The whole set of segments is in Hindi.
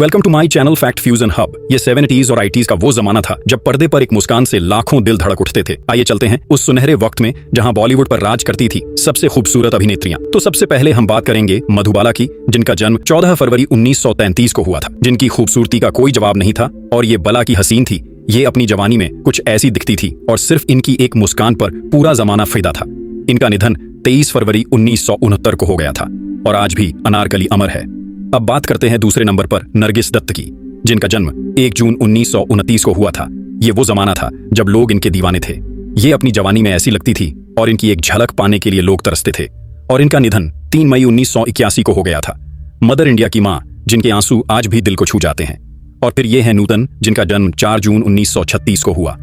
Welcome to my channel fact fusion hub. ये 70s और 80s का वो जमाना था जब पर्दे पर एक मुस्कान से लाखों दिल धड़क उठते थे। आइए चलते हैं उस सुनहरे वक्त में जहां बॉलीवुड पर राज करती थी सबसे खूबसूरत अभिनेत्रियां। तो सबसे पहले हम बात करेंगे मधुबाला की, जिनका जन्म 14 फरवरी 1933 को हुआ था, जिनकी खूबसूरती का कोई जवाब नहीं था और ये बला की हसीन थी। ये अपनी जवानी में कुछ ऐसी दिखती थी और सिर्फ इनकी एक मुस्कान पर पूरा जमाना फिदा था। इनका निधन 23 फरवरी 1969 को हो गया था और आज भी अनारकली अमर है। अब बात करते हैं दूसरे नंबर पर नरगिस दत्त की, जिनका जन्म 1 जून 1929 को हुआ था। ये वो जमाना था जब लोग इनके दीवाने थे। ये अपनी जवानी में ऐसी लगती थी और इनकी एक झलक पाने के लिए लोग तरसते थे। और इनका निधन 3 मई 1981 को हो गया था। मदर इंडिया की मां, जिनके आंसू आज भी दिल को छू जाते हैं। और फिर ये है नूतन, जिनका जन्म 4 जून 1936 को हुआ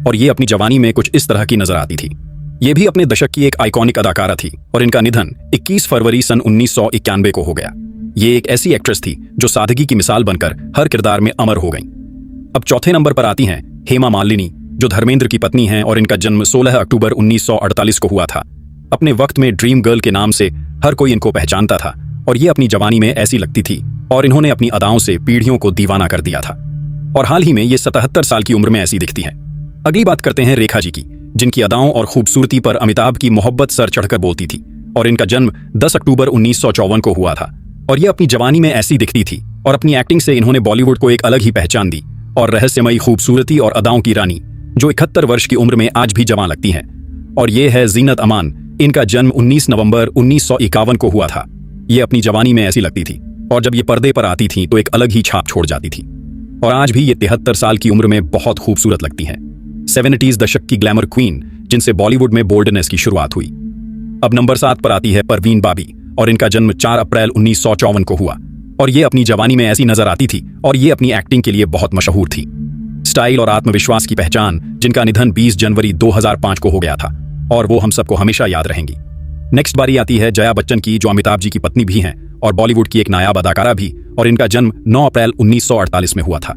और ये अपनी जवानी में कुछ इस तरह की नजर आती थी। ये भी अपने दशक की एक आइकॉनिक अदाकारा थी और इनका निधन 21 फरवरी सन 1991 को हो गया। ये एक ऐसी एक्ट्रेस थी जो सादगी की मिसाल बनकर हर किरदार में अमर हो गईं। अब चौथे नंबर पर आती हैं हेमा मालिनी, जो धर्मेंद्र की पत्नी हैं और इनका जन्म 16 अक्टूबर 1948 को हुआ था। अपने वक्त में ड्रीम गर्ल के नाम से हर कोई इनको पहचानता था और ये अपनी जवानी में ऐसी लगती थी और इन्होंने अपनी अदाओं से पीढ़ियों को दीवाना कर दिया था। और हाल ही में ये 77 साल की उम्र में ऐसी दिखती हैं। अगली बात करते हैं रेखा जी की, जिनकी अदाओं और खूबसूरती पर अमिताभ की मोहब्बत सर चढ़कर बोलती थी और इनका जन्म 10 अक्टूबर 1954 को हुआ था और ये अपनी जवानी में ऐसी दिखती थी और अपनी एक्टिंग से इन्होंने बॉलीवुड को एक अलग ही पहचान दी और रहस्यमयी खूबसूरती और अदाओं की रानी, जो 71 वर्ष की उम्र में आज भी जवां लगती हैं। और ये है जीनत अमान। इनका जन्म 19 नवंबर 1951 को हुआ था। ये अपनी जवानी में ऐसी लगती थी और जब ये पर्दे पर आती थी तो एक अलग ही छाप छोड़ जाती थी और आज भी ये 73 साल की उम्र में बहुत खूबसूरत लगती हैं। 70s दशक की ग्लैमर क्वीन, जिनसे बॉलीवुड में बोल्डनेस की शुरुआत हुई। अब नंबर 7 पर आती है परवीन बाबी और इनका जन्म 4 अप्रैल 1954 को हुआ और ये अपनी जवानी में ऐसी नजर आती थी और ये अपनी एक्टिंग के लिए बहुत मशहूर थी। स्टाइल और आत्मविश्वास की पहचान, जिनका निधन 20 जनवरी 2005 को हो गया था और वो हम सबको हमेशा याद रहेंगी। नेक्स्ट बारी आती है जया बच्चन की, जो अमिताभ जी की पत्नी भी हैं और बॉलीवुड की एक नायाब अदाकारा भी, और इनका जन्म 9 अप्रैल 1948 में हुआ था।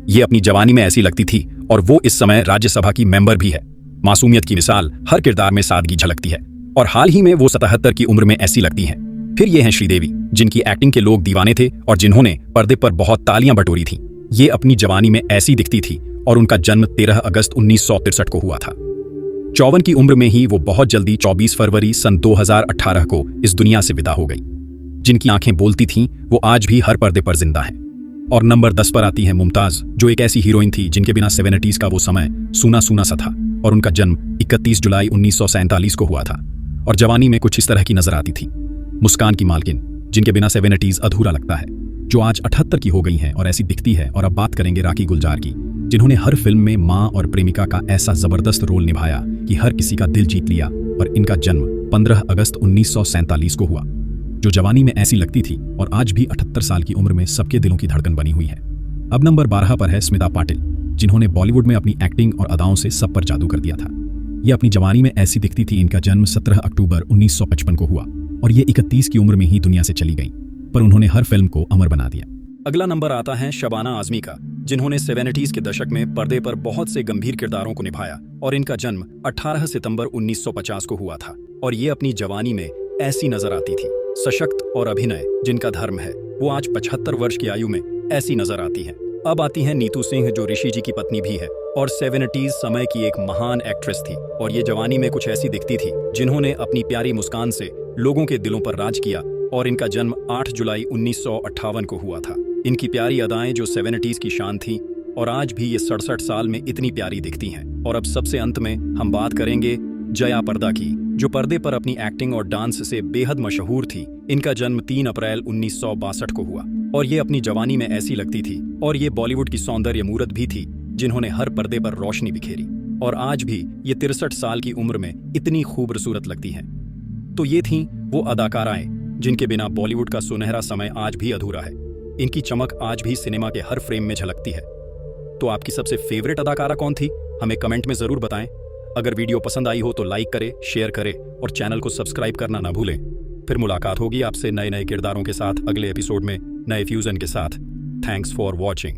ये अपनी जवानी में ऐसी लगती थी और वो इस समय राज्यसभा की मेंबर भी है। मासूमियत की मिसाल, हर किरदार में सादगी झलकती है और हाल ही में वो 77 की उम्र में ऐसी लगती हैं। फिर ये हैं श्रीदेवी, जिनकी एक्टिंग के लोग दीवाने थे और जिन्होंने पर्दे पर बहुत तालियां बटोरी थीं। ये अपनी जवानी में ऐसी दिखती थी और उनका जन्म 13 अगस्त 1963 को हुआ था। 54 की उम्र में ही वो बहुत जल्दी 24 फरवरी सन 2018 को इस दुनिया से विदा हो गई। जिनकी आंखें बोलती थीं वो आज भी हर पर्दे पर जिंदा हैं। और नंबर 10 पर आती है मुमताज, जो एक ऐसी हीरोइन थी जिनके बिना 70s का वो समय सूना सूना सा था और उनका जन्म 31 जुलाई 1947 को हुआ था और जवानी में कुछ इस तरह की नजर आती थी। मुस्कान की मालकिन, जिनके बिना 70s अधूरा लगता है, जो आज 78 की हो गई हैं और ऐसी दिखती है। और अब बात करेंगे राखी गुलजार की, जिन्होंने हर फिल्म में मां और प्रेमिका का ऐसा जबरदस्त रोल निभाया कि हर किसी का दिल जीत लिया। और इनका जन्म 15 अगस्त 1947 को हुआ, जो जवानी में ऐसी लगती थी और आज भी 78 साल की उम्र में सबके दिलों की धड़कन बनी हुई है। अब नंबर 12 पर है स्मिता पाटिल, जिन्होंने बॉलीवुड में अपनी एक्टिंग और अदाओं से सब पर जादू कर दिया था। ये अपनी जवानी में ऐसी दिखती थी। इनका जन्म 17 अक्टूबर 1955 को हुआ और ये 31 की उम्र में ही दुनिया से चली गई, पर उन्होंने हर फिल्म को अमर बना दिया। अगला नंबर आता है शबाना आजमी का, जिन्होंने 70s के दशक में पर्दे पर बहुत से गंभीर किरदारों को निभाया और इनका जन्म 18 सितंबर 1950 को हुआ था और ये अपनी जवानी में ऐसी नजर आती थी। सशक्त और अभिनय जिनका धर्म है, वो आज 75 वर्ष की आयु में ऐसी नजर आती है। अब आती है नीतू सिंह, जो ऋषि जी की पत्नी भी है और 70s समय की एक महान एक्ट्रेस थी और ये जवानी में कुछ ऐसी दिखती थी, जिन्होंने अपनी प्यारी मुस्कान से लोगों के दिलों पर राज किया और इनका जन्म 8 जुलाई 1958 को हुआ था। इनकी प्यारी अदाएं जो 70s की शान थी और आज भी ये 67 साल में इतनी प्यारी दिखती हैं। और अब सबसे अंत में हम बात करेंगे जया प्रदा की, जो पर्दे पर अपनी एक्टिंग और डांस से बेहद मशहूर थी। इनका जन्म 3 अप्रैल 1962 को हुआ और ये अपनी जवानी में ऐसी लगती थी और ये बॉलीवुड की सौंदर्य मूरत भी थी, जिन्होंने हर पर्दे पर रोशनी बिखेरी और आज भी ये 63 साल की उम्र में इतनी खूबसूरत लगती हैं। तो ये थीं वो अदाकाराएं जिनके बिना बॉलीवुड का सुनहरा समय आज भी अधूरा है। इनकी चमक आज भी सिनेमा के हर फ्रेम में झलकती है। तो आपकी सबसे फेवरेट अदाकारा कौन थी, हमें कमेंट में जरूर बताएं। अगर वीडियो पसंद आई हो तो लाइक करें, शेयर करें और चैनल को सब्सक्राइब करना ना भूलें। फिर मुलाकात होगी आपसे नए नए किरदारों के साथ अगले एपिसोड में, नए फ्यूजन के साथ। Thanks for watching.